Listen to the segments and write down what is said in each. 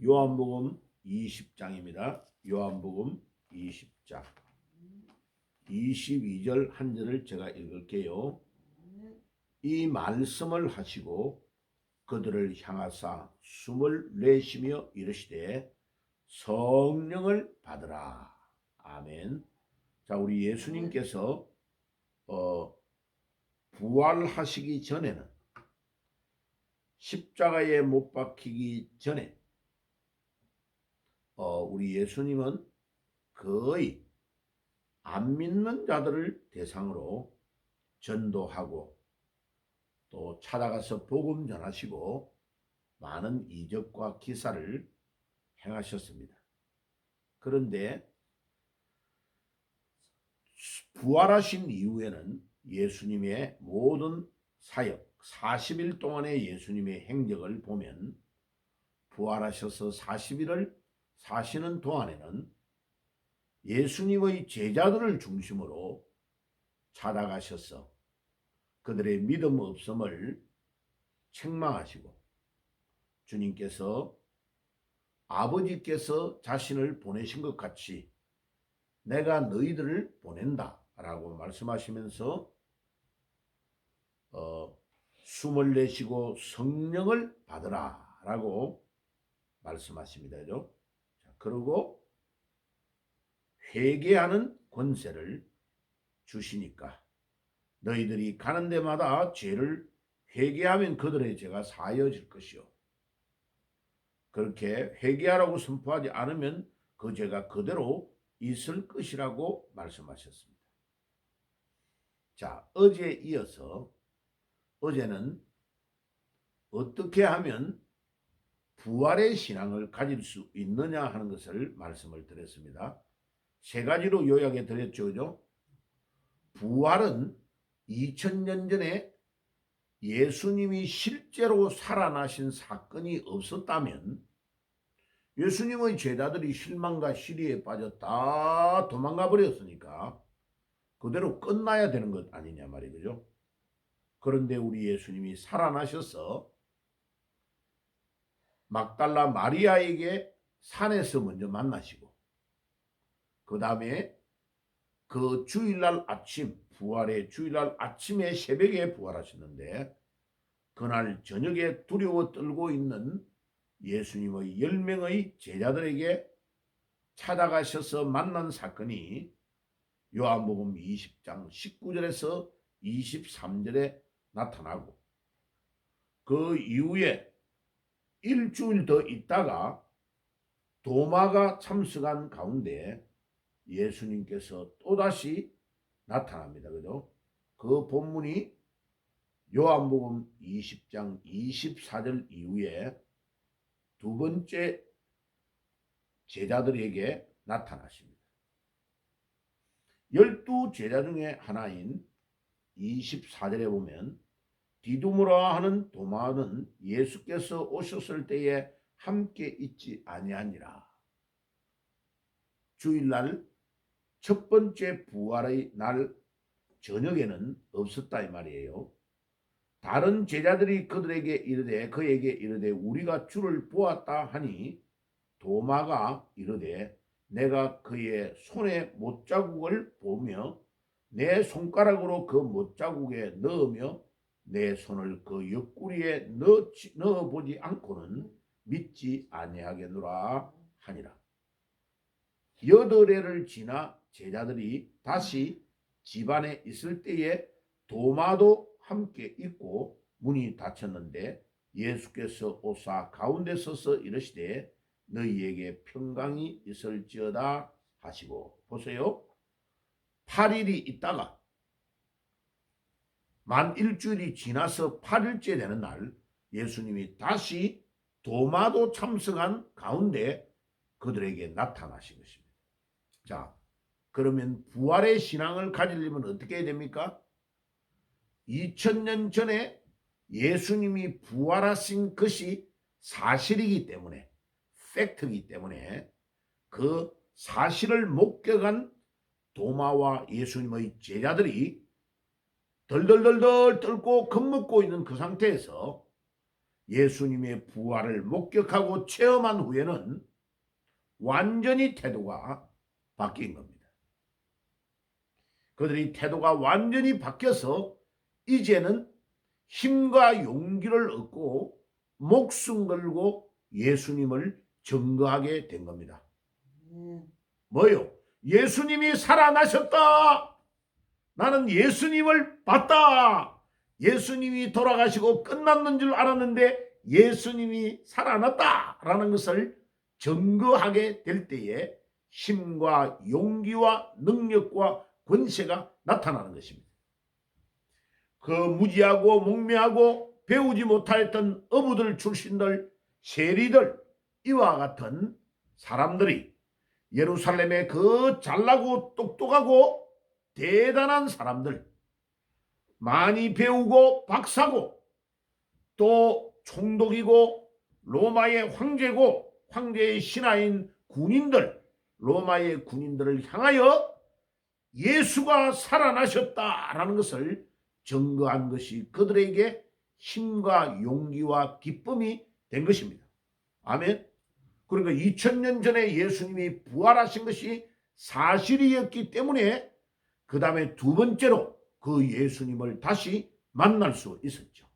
요한복음 20장입니다. 요한복음 20장 22절 한 절을 제가 읽을게요. 이 말씀을 하시고 그들을 향하사 숨을 내쉬며 이르시되 성령을 받으라. 아멘. 자, 우리 예수님께서 부활하시기 전에는, 십자가에 못 박히기 전에 우리 예수님은 거의 안 믿는 자들을 대상으로 전도하고 또 찾아가서 복음 전하시고 많은 이적과 기사를 행하셨습니다. 그런데 부활하신 이후에는 예수님의 모든 사역, 40일 동안의 예수님의 행적을 보면 부활하셔서 40일을 사시는 동안에는 예수님의 제자들을 중심으로 찾아가셔서 그들의 믿음 없음을 책망하시고, 주님께서 아버지께서 자신을 보내신 것 같이 내가 너희들을 보낸다 라고 말씀하시면서 숨을 내쉬고 성령을 받으라 라고 말씀하십니다. 그리고 회개하는 권세를 주시니까 너희들이 가는 데마다 죄를 회개하면 그들의 죄가 사여질 것이요, 그렇게 회개하라고 선포하지 않으면 그 죄가 그대로 있을 것이라고 말씀하셨습니다. 자, 어제에 이어서 어제는 어떻게 하면 부활의 신앙을 가질 수 있느냐 하는 것을 말씀을 드렸습니다. 세 가지로 요약해 드렸죠. 그죠? 부활은 2000년 전에 예수님이 실제로 살아나신 사건이 없었다면 예수님의 제자들이 실망과 시리에 빠져 다 도망가 버렸으니까 그대로 끝나야 되는 것 아니냐 말이죠. 그런데 우리 예수님이 살아나셔서 막달라 마리아에게 산에서 먼저 만나시고, 그 다음에 그 주일날 아침, 부활의 주일날 아침에 새벽에 부활하셨는데, 그날 저녁에 두려워 떨고 있는 예수님의 10명의 제자들에게 찾아가셔서 만난 사건이 요한복음 20장 19절에서 23절에 나타나고, 그 이후에 일주일 더 있다가 도마가 참석한 가운데 예수님께서 또다시 나타납니다. 그죠? 그 본문이 요한복음 20장 24절 이후에 두 번째 제자들에게 나타나십니다. 12 제자 중에 하나인 24절에 보면 디두무라 하는 도마는 예수께서 오셨을 때에 함께 있지 아니하니라. 주일날 첫 번째 부활의 날 저녁에는 없었다 이 말이에요. 다른 제자들이 그에게 이르되 우리가 주를 보았다 하니 도마가 이르되 내가 그의 손에 못자국을 보며 내 손가락으로 그 못자국에 넣으며 내 손을 그 옆구리에 넣어보지 않고는 믿지 아니하겠노라 하니라. 8해를 지나 제자들이 다시 집안에 있을 때에 도마도 함께 있고 문이 닫혔는데 예수께서 오사 가운데 서서 이르시되 너희에게 평강이 있을지어다 하시고, 보세요. 8일이 있다가 만 일주일이 지나서 8일째 되는 날 예수님이 다시 도마도 참석한 가운데 그들에게 나타나신 것입니다. 자, 그러면 부활의 신앙을 가지려면 어떻게 해야 됩니까? 2000년 전에 예수님이 부활하신 것이 사실이기 때문에, 팩트이기 때문에 그 사실을 목격한 도마와 예수님의 제자들이 덜덜덜덜 떨고 겁먹고 있는 그 상태에서 예수님의 부활을 목격하고 체험한 후에는 완전히 태도가 바뀐 겁니다. 그들이 태도가 완전히 바뀌어서 이제는 힘과 용기를 얻고 목숨 걸고 예수님을 증거하게 된 겁니다. 뭐요? 예수님이 살아나셨다. 나는 예수님을 봤다. 예수님이 돌아가시고 끝났는 줄 알았는데 예수님이 살아났다라는 것을 증거하게 될 때에 힘과 용기와 능력과 권세가 나타나는 것입니다. 그 무지하고 목매하고 배우지 못하였던 어부들 출신들, 세리들, 이와 같은 사람들이 예루살렘의 그 잘나고 똑똑하고 대단한 사람들, 많이 배우고 박사고 또 총독이고 로마의 황제고 황제의 신하인 군인들, 로마의 군인들을 향하여 예수가 살아나셨다라는 것을 증거한 것이 그들에게 힘과 용기와 기쁨이 된 것입니다. 아멘. 그러니까 2000년 전에 예수님이 부활하신 것이 사실이었기 때문에 그 다음에 두 번째로 그 예수님을 다시 만날 수 있었죠.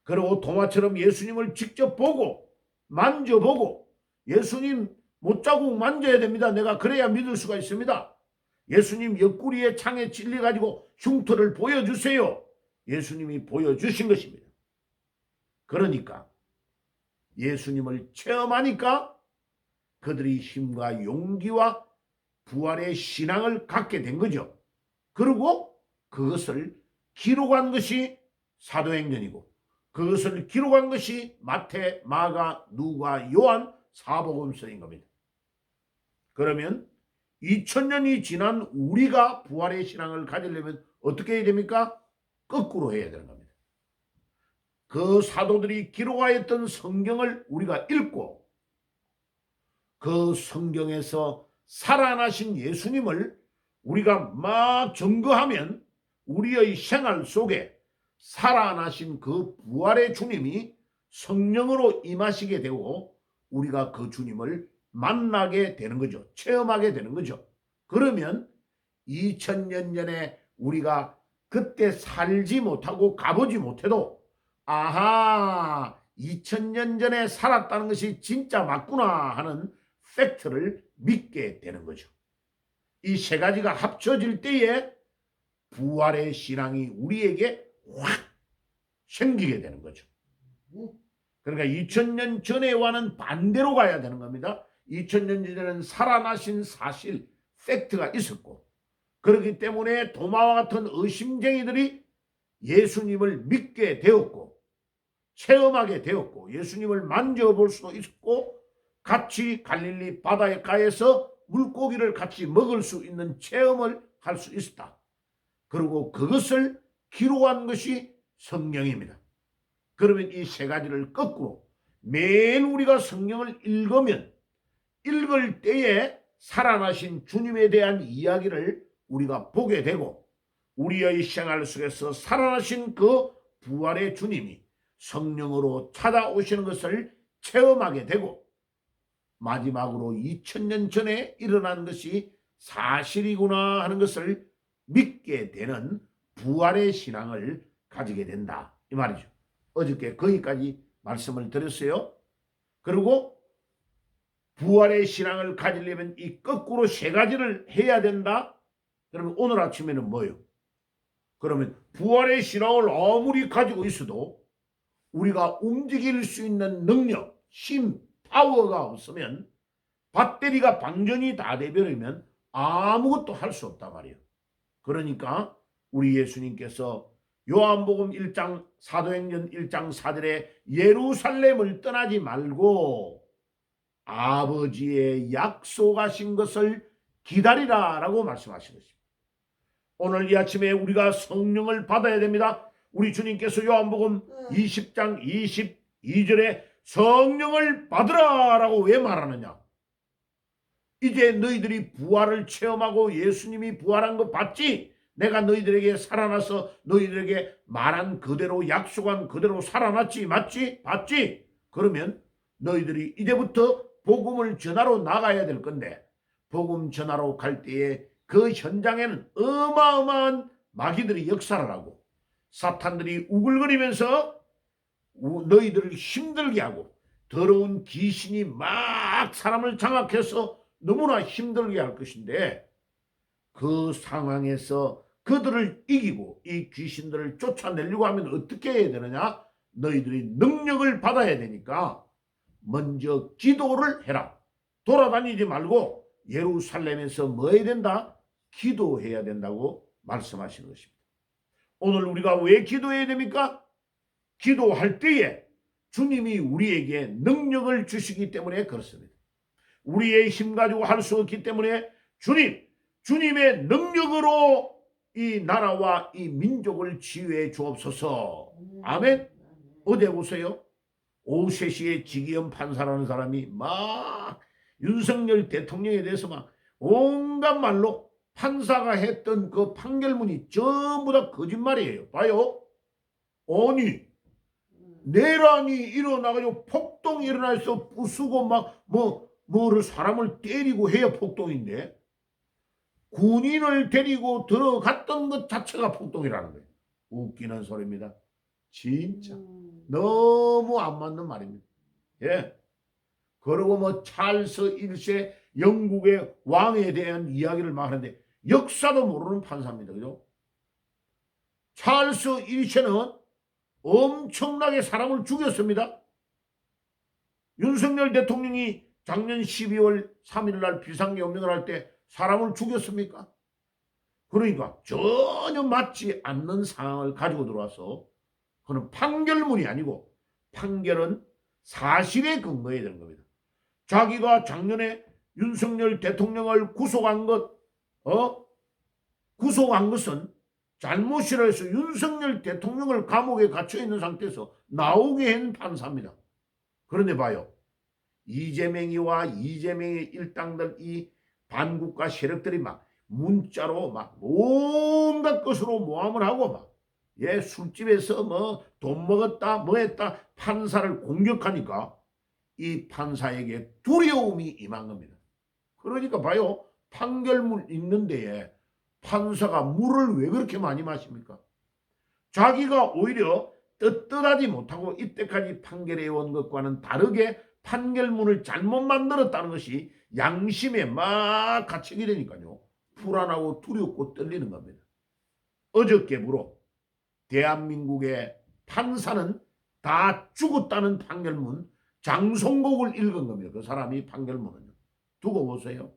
그리고 도마처럼 예수님을 직접 보고 만져보고 예수님 못자국 만져야 됩니다. 내가 그래야 믿을 수가 있습니다. 예수님 옆구리에 창에 찔려가지고 흉터를 보여주세요. 예수님이 보여주신 것입니다. 그러니까 예수님을 체험하니까 그들이 힘과 용기와 부활의 신앙을 갖게 된 거죠. 그리고 그것을 기록한 것이 사도행전이고 그것을 기록한 것이 마태, 마가, 누가, 요한 사복음서인 겁니다. 그러면 2000년이 지난 우리가 부활의 신앙을 가지려면 어떻게 해야 됩니까? 거꾸로 해야 되는 겁니다. 그 사도들이 기록하였던 성경을 우리가 읽고 그 성경에서 살아나신 예수님을 우리가 막 증거하면 우리의 생활 속에 살아나신 그 부활의 주님이 성령으로 임하시게 되고 우리가 그 주님을 만나게 되는 거죠. 체험하게 되는 거죠. 그러면 2000년 전에 우리가 그때 살지 못하고 가보지 못해도 아하 2000년 전에 살았다는 것이 진짜 맞구나 하는 팩트를 믿게 되는 거죠. 이 세 가지가 합쳐질 때에 부활의 신앙이 우리에게 확 생기게 되는 거죠. 그러니까 2000년 전에와는 반대로 가야 되는 겁니다. 2000년 전에는 살아나신 사실, 팩트가 있었고 그렇기 때문에 도마와 같은 의심쟁이들이 예수님을 믿게 되었고 체험하게 되었고 예수님을 만져볼 수도 있었고 같이 갈릴리 바닷가에서 물고기를 같이 먹을 수 있는 체험을 할 수 있었다. 그리고 그것을 기록한 것이 성경입니다. 그러면 이 세 가지를 거꾸로 매일 우리가 성경을 읽으면 읽을 때에 살아나신 주님에 대한 이야기를 우리가 보게 되고 우리의 생활 속에서 살아나신 그 부활의 주님이 성령으로 찾아오시는 것을 체험하게 되고 마지막으로 2000년 전에 일어난 것이 사실이구나 하는 것을 믿게 되는 부활의 신앙을 가지게 된다. 이 말이죠. 어저께 거기까지 말씀을 드렸어요. 그리고 부활의 신앙을 가지려면 이 거꾸로 세 가지를 해야 된다. 그러면 오늘 아침에는 뭐예요? 그러면 부활의 신앙을 아무리 가지고 있어도 우리가 움직일 수 있는 능력, 힘, 파워가 없으면 배터리가 방전이 다 돼버리면 아무것도 할 수 없단 말이에요. 그러니까 우리 예수님께서 요한복음 1장 사도행전 1장 4절에 예루살렘을 떠나지 말고 아버지의 약속하신 것을 기다리라 라고 말씀하신 것입니다. 오늘 이 아침에 우리가 성령을 받아야 됩니다. 우리 주님께서 요한복음 20장 22절에 성령을 받으라 라고 왜 말하느냐? 이제 너희들이 부활을 체험하고 예수님이 부활한 거 봤지? 내가 너희들에게 살아나서 너희들에게 말한 그대로 약속한 그대로 살아났지? 맞지? 봤지? 그러면 너희들이 이제부터 복음을 전하러 나가야 될 건데 복음 전하러 갈 때에 그 현장에는 어마어마한 마귀들이 역사를 하고 사탄들이 우글거리면서 너희들을 힘들게 하고 더러운 귀신이 막 사람을 장악해서 너무나 힘들게 할 것인데 그 상황에서 그들을 이기고 이 귀신들을 쫓아내려고 하면 어떻게 해야 되느냐? 너희들이 능력을 받아야 되니까 먼저 기도를 해라. 돌아다니지 말고 예루살렘에서 뭐 해야 된다? 기도해야 된다고 말씀하시는 것입니다. 오늘 우리가 왜 기도해야 됩니까? 기도할 때에 주님이 우리에게 능력을 주시기 때문에 그렇습니다. 우리의 힘 가지고 할 수 없기 때문에 주님의 능력으로 이 나라와 이 민족을 지휘해 주옵소서. 아멘. 어디 보세요. 오세시의 지기현 판사라는 사람이 막 윤석열 대통령에 대해서 막 온갖 말로 판사가 했던 그 판결문이 전부 다 거짓말이에요. 봐요. 아니 내란이 일어나가지고 폭동이 일어나서 부수고 막 뭐를 사람을 때리고 해야 폭동인데 군인을 데리고 들어갔던 것 자체가 폭동이라는 거예요. 웃기는 소리입니다. 진짜 너무 안 맞는 말입니다. 예. 그리고 뭐 찰스 1세 영국의 왕에 대한 이야기를 막 하는데 역사도 모르는 판사입니다. 그죠? 찰스 1세는 엄청나게 사람을 죽였습니다. 윤석열 대통령이 작년 12월 3일 날 비상경영을 할 때 사람을 죽였습니까? 그러니까 전혀 맞지 않는 상황을 가지고 들어와서 그는 판결문이 아니고 판결은 사실에 근거해야 되는 겁니다. 자기가 작년에 윤석열 대통령을 구속한 것은 잘못이라 해서 윤석열 대통령을 감옥에 갇혀 있는 상태에서 나오게 한 판사입니다. 그런데 봐요. 이재명이와 이재명의 일당들 이 반국가 세력들이 막 문자로 막 온갖 것으로 모함을 하고 막 술집에서 뭐 돈 먹었다 뭐 했다 판사를 공격하니까 이 판사에게 두려움이 임한 겁니다. 그러니까 봐요. 판결문 읽는 데에 판사가 물을 왜 그렇게 많이 마십니까? 자기가 오히려 떳떳하지 못하고 이때까지 판결해 온 것과는 다르게 판결문을 잘못 만들었다는 것이 양심에 막 갇히게 되니까요. 불안하고 두렵고 떨리는 겁니다. 어저께부로 대한민국의 판사는 다 죽었다는 판결문 장송곡을 읽은 겁니다. 그 사람이 판결문은요. 두고 보세요.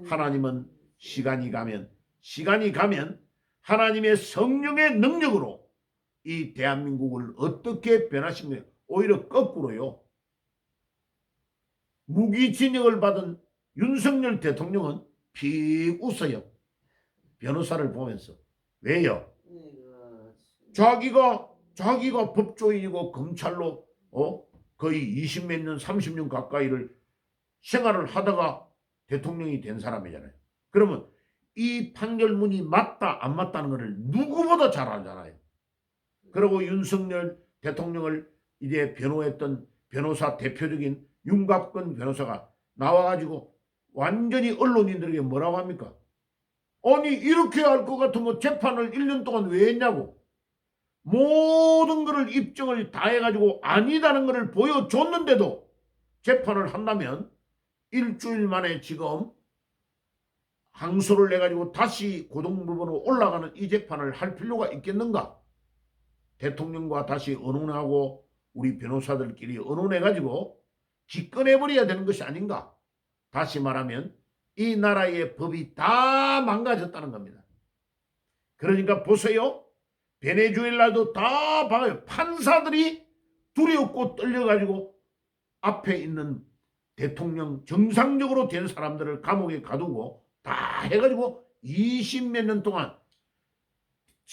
하나님은 시간이 가면 하나님의 성령의 능력으로 이 대한민국을 어떻게 변하시며 오히려 거꾸로요. 무기징역을 받은 윤석열 대통령은 픽 웃어요. 변호사를 보면서. 왜요? 자기가 법조인이고 검찰로 거의 20몇 년 30년 가까이를 생활을 하다가 대통령이 된 사람이잖아요. 그러면 이 판결문이 맞다 안 맞다는 것을 누구보다 잘 알잖아요. 그리고 윤석열 대통령을 이제 변호했던 변호사 대표적인 윤갑근 변호사가 나와가지고 완전히 언론인들에게 뭐라고 합니까? 아니 이렇게 할 것 같으면 재판을 1년 동안 왜 했냐고. 모든 것을 입증을 다 해가지고 아니다는 것을 보여줬는데도 재판을 한다면 일주일 만에 지금 항소를 내가지고 다시 고등법원으로 올라가는 이 재판을 할 필요가 있겠는가? 대통령과 다시 의논하고 우리 변호사들끼리 의논해가지고 기권해버려야 되는 것이 아닌가? 다시 말하면 이 나라의 법이 다 망가졌다는 겁니다. 그러니까 보세요. 베네수엘라도 다 봐요. 판사들이 두렵고 떨려가지고 앞에 있는 대통령 정상적으로 된 사람들을 감옥에 가두고 다 해가지고 20몇 년 동안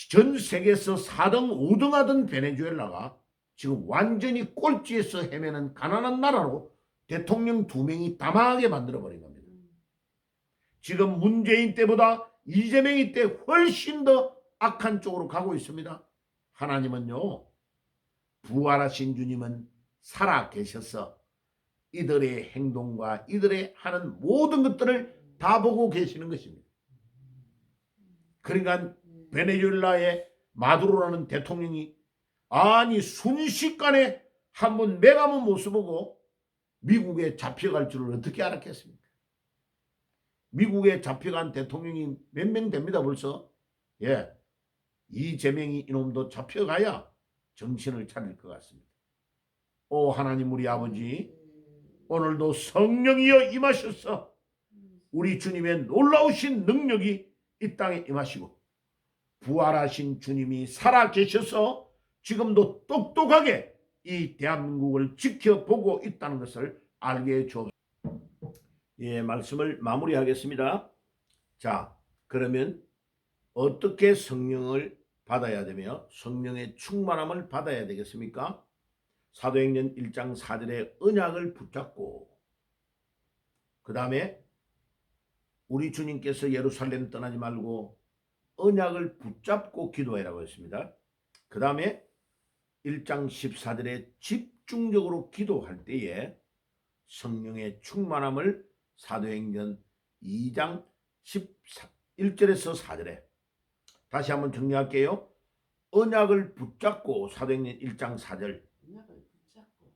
전 세계에서 4등 5등 하던 베네수엘라가 지금 완전히 꼴찌에서 헤매는 가난한 나라로 대통령 2명이 다망하게 만들어버린 겁니다. 지금 문재인 때보다 이재명이 때 훨씬 더 악한 쪽으로 가고 있습니다. 하나님은요, 부활하신 주님은 살아 계셔서 이들의 행동과 이들의 하는 모든 것들을 다 보고 계시는 것입니다. 그러니까 베네수엘라의 마두로라는 대통령이 아니 순식간에 한번 메가문 모습 보고 미국에 잡혀갈 줄을 어떻게 알았겠습니까? 미국에 잡혀간 대통령이 몇 명 됩니다 벌써. 예, 이재명이 이놈도 잡혀가야 정신을 차릴 것 같습니다. 오 하나님 우리 아버지, 오늘도 성령이여 임하셔서 우리 주님의 놀라우신 능력이 이 땅에 임하시고 부활하신 주님이 살아 계셔서 지금도 똑똑하게 이 대한민국을 지켜보고 있다는 것을 알게 해주옵소서. 예, 말씀을 마무리하겠습니다. 자, 그러면 어떻게 성령을 받아야 되며 성령의 충만함을 받아야 되겠습니까? 사도행전 1장 4절의 언약을 붙잡고, 그 다음에 우리 주님께서 예루살렘 떠나지 말고 언약을 붙잡고 기도해라고 했습니다. 그 다음에 1장 14절에 집중적으로 기도할 때에 성령의 충만함을 사도행전 2장 1절에서 4절에 다시 한번 정리할게요. 언약을 붙잡고 사도행전 1장 4절,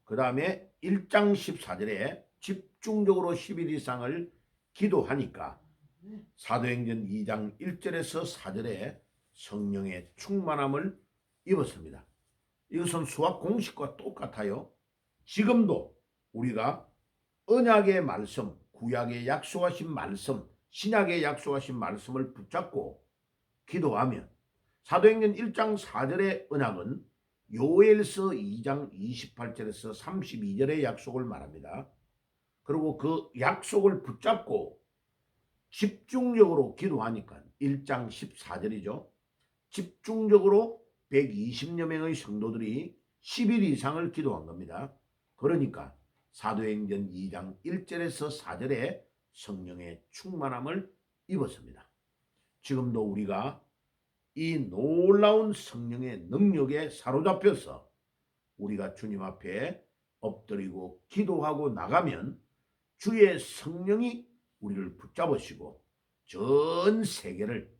그 다음에 1장 14절에 집중적으로 10일 이상을 기도하니까 사도행전 2장 1절에서 4절에 성령의 충만함을 입었습니다. 이것은 수학 공식과 똑같아요. 지금도 우리가 언약의 말씀, 구약의 약속하신 말씀, 신약의 약속하신 말씀을 붙잡고 기도하면 사도행전 1장 4절의 언약은 요엘서 2장 28절에서 32절의 약속을 말합니다. 그리고 그 약속을 붙잡고 집중적으로 기도하니까 1장 14절이죠. 집중적으로 120여 명의 성도들이 10일 이상을 기도한 겁니다. 그러니까 사도행전 2장 1절에서 4절에 성령의 충만함을 입었습니다. 지금도 우리가 이 놀라운 성령의 능력에 사로잡혀서 우리가 주님 앞에 엎드리고 기도하고 나가면 주의 성령이 우리를 붙잡으시고 전 세계를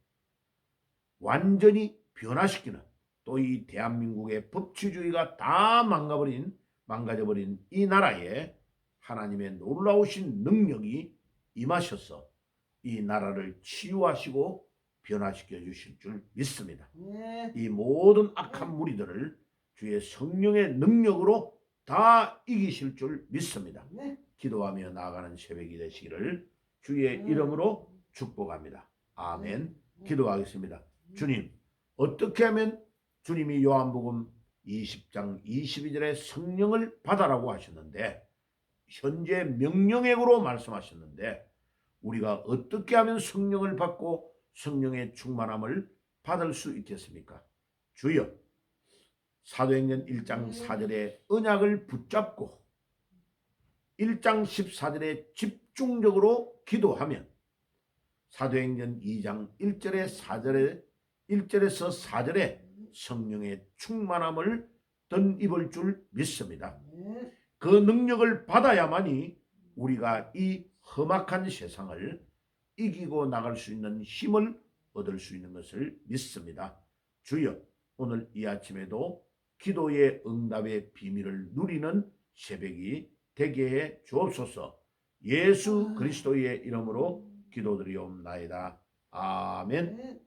완전히 변화시키는, 또 이 대한민국의 법치주의가 다 망가져버린 이 나라에 하나님의 놀라우신 능력이 임하셔서 이 나라를 치유하시고 변화시켜 주실 줄 믿습니다. 이 모든 악한 무리들을 주의 성령의 능력으로 다 이기실 줄 믿습니다. 기도하며 나아가는 새벽이 되시기를 주의 이름으로 축복합니다. 아멘. 기도하겠습니다. 주님, 어떻게 하면 주님이 요한복음 20장 22절에 성령을 받아라고 하셨는데, 현재 명령액으로 말씀하셨는데, 우리가 어떻게 하면 성령을 받고 성령의 충만함을 받을 수 있겠습니까? 주여, 사도행전 1장 4절에 언약을 붙잡고 1장 14절에 집중적으로 기도하면 사도행전 2장 1절에서 4절에 성령의 충만함을 덧입을 줄 믿습니다. 그 능력을 받아야만이 우리가 이 험악한 세상을 이기고 나갈 수 있는 힘을 얻을 수 있는 것을 믿습니다. 주여, 오늘 이 아침에도 기도의 응답의 비밀을 누리는 새벽이 되게 해 주옵소서. 예수 그리스도의 이름으로 기도드리옵나이다. 아멘.